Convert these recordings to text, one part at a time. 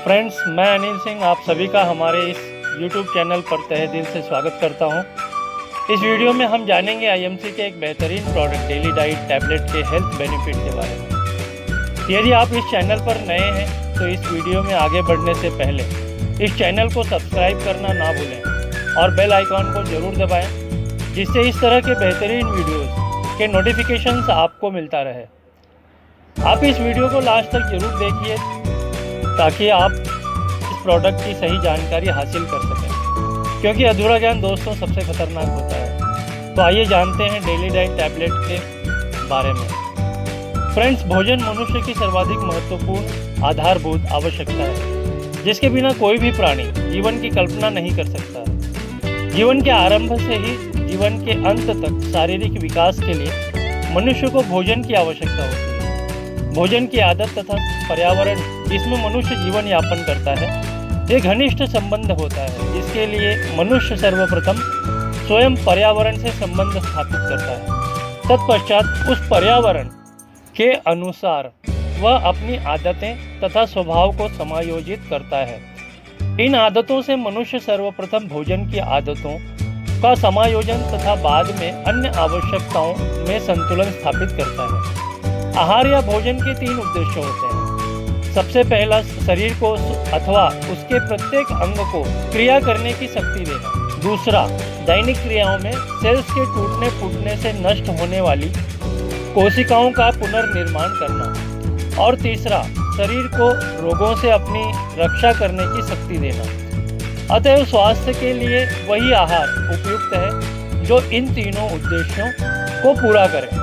Friends, मैं अनिल सिंह आप सभी का हमारे इस YouTube चैनल पर तहे दिल से स्वागत करता हूं। इस वीडियो में हम जानेंगे IMC के एक बेहतरीन प्रोडक्ट डेली डाइट टैबलेट के हेल्थ बेनिफिट के बारे में। यदि आप इस चैनल पर नए हैं तो इस वीडियो में आगे बढ़ने से पहले इस चैनल को सब्सक्राइब करना ना भूलें और बेल आइकॉन को ज़रूर दबाएँ, जिससे इस तरह के बेहतरीन वीडियोज़ के नोटिफिकेशंस आपको मिलता रहे। आप इस वीडियो को लास्ट तक जरूर देखिए ताकि आप इस प्रोडक्ट की सही जानकारी हासिल कर सकें, क्योंकि अधूरा ज्ञान दोस्तों सबसे खतरनाक होता है। तो आइए जानते हैं डेली डाइट टैबलेट के बारे में। फ्रेंड्स, भोजन मनुष्य की सर्वाधिक महत्वपूर्ण आधारभूत आवश्यकता है, जिसके बिना कोई भी प्राणी जीवन की कल्पना नहीं कर सकता। जीवन के आरंभ से ही जीवन के अंत तक शारीरिक विकास के लिए मनुष्य को भोजन की आवश्यकता होती है। भोजन की आदत तथा पर्यावरण जिसमें मनुष्य जीवन यापन करता है, एक घनिष्ठ संबंध होता है, जिसके लिए मनुष्य सर्वप्रथम स्वयं पर्यावरण से संबंध स्थापित करता है। तत्पश्चात उस पर्यावरण के अनुसार वह अपनी आदतें तथा स्वभाव को समायोजित करता है। इन आदतों से मनुष्य सर्वप्रथम भोजन की आदतों का समायोजन तथा बाद में अन्य आवश्यकताओं में संतुलन स्थापित करता है। आहार या भोजन के 3 उद्देश्य होते हैं। सबसे पहला, शरीर को अथवा उसके प्रत्येक अंग को क्रिया करने की शक्ति देना। दूसरा, दैनिक क्रियाओं में सेल्स के टूटने फूटने से नष्ट होने वाली कोशिकाओं का पुनर्निर्माण करना। और तीसरा, शरीर को रोगों से अपनी रक्षा करने की शक्ति देना। अतएव स्वास्थ्य के लिए वही आहार उपयुक्त है जो इन तीनों उद्देश्यों को पूरा करे।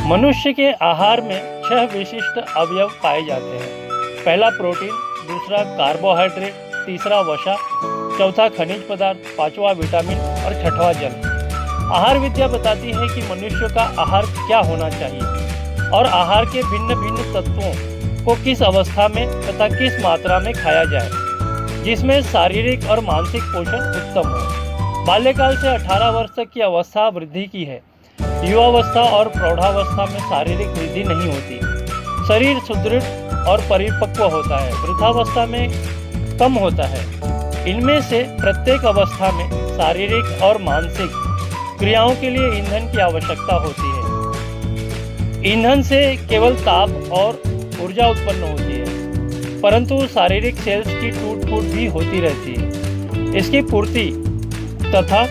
मनुष्य के आहार में 6 विशिष्ट अवयव पाए जाते हैं। पहला प्रोटीन, दूसरा कार्बोहाइड्रेट, तीसरा वसा, चौथा खनिज पदार्थ, पांचवा विटामिन और छठवां जल। आहार विद्या बताती है कि मनुष्य का आहार क्या होना चाहिए और आहार के भिन्न भिन्न तत्वों को किस अवस्था में तथा किस मात्रा में खाया जाए, जिसमें शारीरिक और मानसिक पोषण उत्तम हो। बाल्यकाल से 18 वर्ष तक की अवस्था वृद्धि की है। युवावस्था और प्रौढ़ावस्था में शारीरिक वृद्धि नहीं होती। शरीर सुदृढ़ और परिपक्व होता है, वृद्धावस्था में कम होता है। इनमें से प्रत्येक अवस्था में शारीरिक और मानसिक क्रियाओं के लिए ईंधन की आवश्यकता होती है। ईंधन से केवल ताप और ऊर्जा उत्पन्न होती है, परंतु शारीरिक सेल्स की टूट फूट भी होती रहती है। इसकी पूर्ति तथा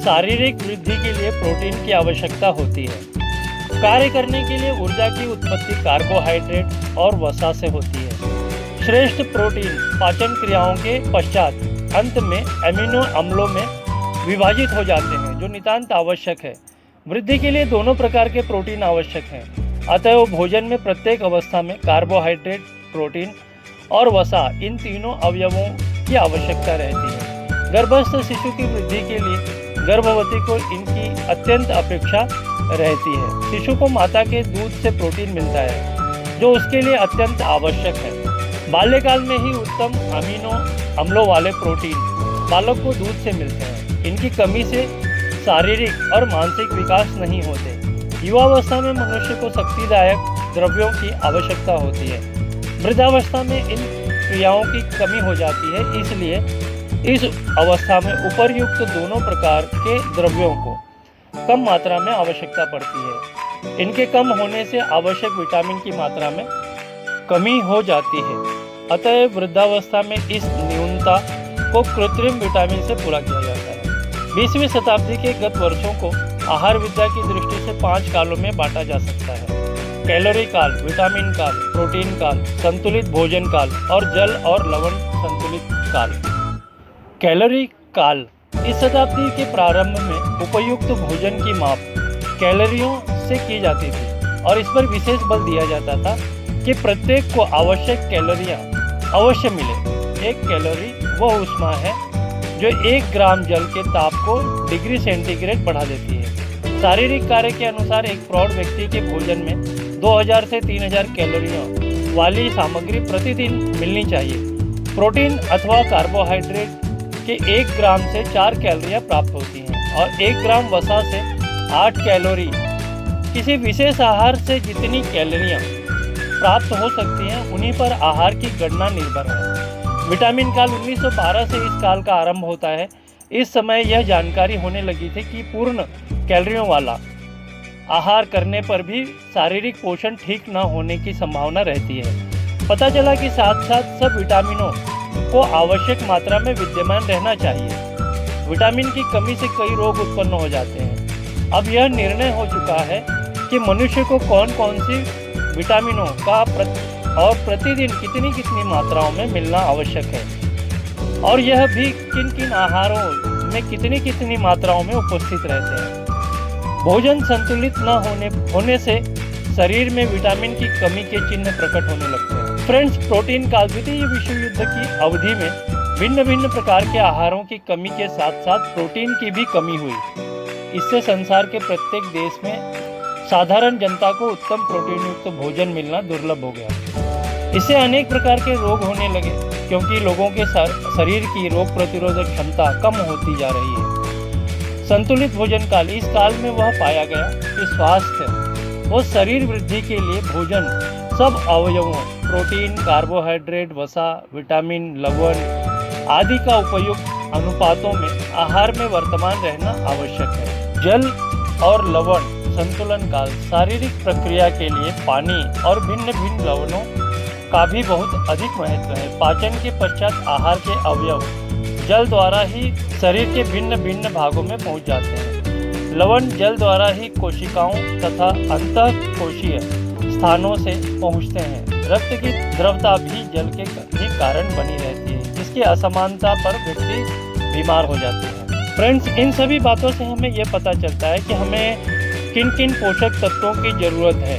शारीरिक वृद्धि के लिए प्रोटीन की आवश्यकता होती है। कार्य करने के लिए ऊर्जा की उत्पत्ति कार्बोहाइड्रेट और वसा से होती है। श्रेष्ठ प्रोटीन पाचन क्रियाओं के पश्चात अंत में एमिनो अम्लों में विभाजित हो जाते हैं, जो नितांत आवश्यक है। वृद्धि के लिए दोनों प्रकार के प्रोटीन आवश्यक हैं। अतः भोजन में प्रत्येक अवस्था में कार्बोहाइड्रेट, प्रोटीन और वसा, इन तीनों अवयवों की आवश्यकता रहती है। गर्भस्थ शिशु की वृद्धि के लिए गर्भवती को इनकी अत्यंत अपेक्षा रहती है। शिशु को माता के दूध से प्रोटीन मिलता है, जो उसके लिए अत्यंत आवश्यक है। बाल्यकाल में ही उत्तम अमीनो अम्लों वाले प्रोटीन बालक को दूध से मिलते हैं। इनकी कमी से शारीरिक और मानसिक विकास नहीं होते। युवावस्था में मनुष्य को शक्तिदायक द्रव्यों की आवश्यकता होती है। वृद्धावस्था में इन क्रियाओं की कमी हो जाती है, इसलिए इस अवस्था में उपर्युक्त दोनों प्रकार के द्रव्यों को कम मात्रा में आवश्यकता पड़ती है। इनके कम होने से आवश्यक विटामिन की मात्रा में कमी हो जाती है। अतः वृद्धावस्था में इस न्यूनता को कृत्रिम विटामिन से पूरा किया जाता है। 20वीं शताब्दी के गत वर्षों को आहार विद्या की दृष्टि से 5 कालों में बांटा जा सकता है: कैलोरी काल, विटामिन काल, प्रोटीन काल, संतुलित भोजन काल और जल और लवण संतुलित काल। कैलोरी काल, इस शताब्दी के प्रारंभ में उपयुक्त भोजन की माप कैलोरियों से की जाती थी और इस पर विशेष बल दिया जाता था कि प्रत्येक को आवश्यक कैलोरियाँ अवश्य मिले। 1 कैलोरी वह ऊष्मा है जो 1 ग्राम जल के ताप को डिग्री सेंटीग्रेड बढ़ा देती है। शारीरिक कार्य के अनुसार एक प्रौढ़ व्यक्ति के भोजन में 2000 से 3000 कैलोरियों वाली सामग्री प्रतिदिन मिलनी चाहिए। प्रोटीन अथवा कार्बोहाइड्रेट के 1 ग्राम से 4 कैलोरियाँ प्राप्त होती हैं और 1 ग्राम वसा से 8 कैलोरी। किसी विशेष आहार से जितनी कैलोरियाँ प्राप्त हो सकती हैं उन्हीं पर आहार की गणना निर्भर है। विटामिन काल 1912 से इस काल का आरंभ होता है। इस समय यह जानकारी होने लगी थी कि पूर्ण कैलोरियों वाला आहार करने पर भी शारीरिक पोषण ठीक न होने की संभावना रहती है। पता चला कि साथ साथ सब विटामिनों को आवश्यक मात्रा में विद्यमान रहना चाहिए। विटामिन की कमी से कई रोग उत्पन्न हो जाते हैं। अब यह निर्णय हो चुका है कि मनुष्य को कौन कौन सी विटामिनों का और प्रतिदिन कितनी कितनी मात्राओं में मिलना आवश्यक है, और यह भी किन किन आहारों में कितनी कितनी मात्राओं में उपस्थित रहते हैं। भोजन संतुलित न होने से शरीर में विटामिन की कमी के चिन्ह प्रकट होने लगते हैं। फ्रेंड्स, प्रोटीन काल द्वितीय विश्व युद्ध की अवधि में भिन्न भिन्न प्रकार के आहारों की कमी के साथ साथ प्रोटीन की भी कमी हुई। इससे संसार के प्रत्येक देश में साधारण जनता को उत्तम प्रोटीन युक्त भोजन मिलना दुर्लभ हो गया। इससे अनेक प्रकार के रोग होने लगे, क्योंकि लोगों के शरीर की रोग प्रतिरोधक क्षमता कम होती जा रही है। संतुलित भोजन काल, इस काल में वह पाया गया कि स्वास्थ्य और शरीर वृद्धि के लिए भोजन सब अवयवों प्रोटीन, कार्बोहाइड्रेट, वसा, विटामिन, लवण आदि का उपयुक्त अनुपातों में आहार में वर्तमान रहना आवश्यक है। जल और लवण संतुलन काल, शारीरिक प्रक्रिया के लिए पानी और भिन्न भिन्न लवणों का भी बहुत अधिक महत्व है। पाचन के पश्चात आहार के अवयव जल द्वारा ही शरीर के भिन्न भिन्न भागों में पहुंच जाते हैं। लवण जल द्वारा ही कोशिकाओं तथा अंतःकोशीय स्थानों से पहुंचते हैं। रक्त की द्रवता भी जल के ही कारण बनी रहती है, जिसकी असमानता पर व्यक्ति बीमार हो जाते हैं। फ्रेंड्स, इन सभी बातों से हमें यह पता चलता है कि हमें किन किन पोषक तत्वों की जरूरत है।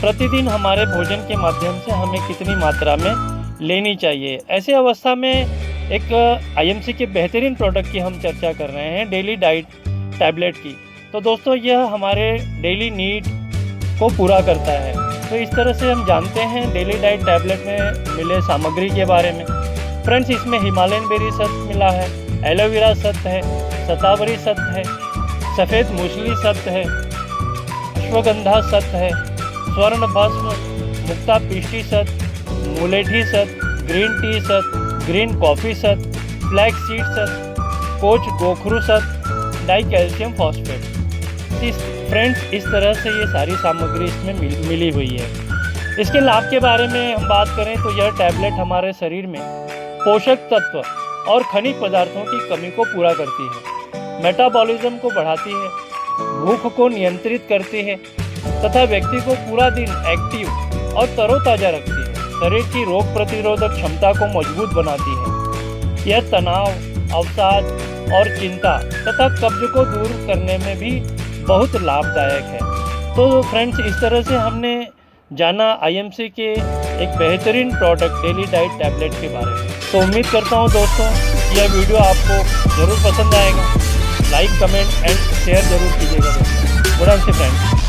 प्रतिदिन हमारे भोजन के माध्यम से हमें कितनी मात्रा में लेनी चाहिए। ऐसे अवस्था में एक आईएमसी के बेहतरीन प्रोडक्ट की हम चर्चा कर रहे हैं, डेली डाइट टैबलेट की। तो दोस्तों, यह हमारे डेली नीड को पूरा करता है। तो इस तरह से हम जानते हैं डेली डाइट टैबलेट में मिले सामग्री के बारे में। फ्रेंड्स, इसमें हिमालयन बेरी सत्व मिला है, एलोवेरा सत्व है, शतावरी सत्व है, सफ़ेद मूसली सत्व है, अश्वगंधा सत्व है, स्वर्ण भस्म, मुक्ता पिष्टी सत्व, मुलेठी सत्व, ग्रीन टी सत्व, ग्रीन कॉफ़ी सत्व, फ्लैक्स सीड सत्व, कोच गोखरू सत्व, डाई कैल्शियम फॉस्फेट। फ्रेंड्स, इस तरह से ये सारी सामग्री इसमें मिली हुई है। इसके लाभ के बारे में हम बात करें तो यह टैबलेट हमारे शरीर में पोषक तत्व और खनिज पदार्थों की कमी को पूरा करती है, मेटाबॉलिज्म को बढ़ाती है, भूख को नियंत्रित करती है तथा व्यक्ति को पूरा दिन एक्टिव और तरोताज़ा रखती है। शरीर की रोग प्रतिरोधक क्षमता को मजबूत बनाती है। यह तनाव, अवसाद और चिंता तथा कब्ज को दूर करने में भी बहुत लाभदायक है। तो फ्रेंड्स, इस तरह से हमने जाना आईएमसी के एक बेहतरीन प्रोडक्ट डेली डाइट टैबलेट के बारे में। तो उम्मीद करता हूँ दोस्तों, यह वीडियो आपको ज़रूर पसंद आएगा। लाइक, कमेंट एंड शेयर जरूर कीजिएगा दोस्तों। Good night friends.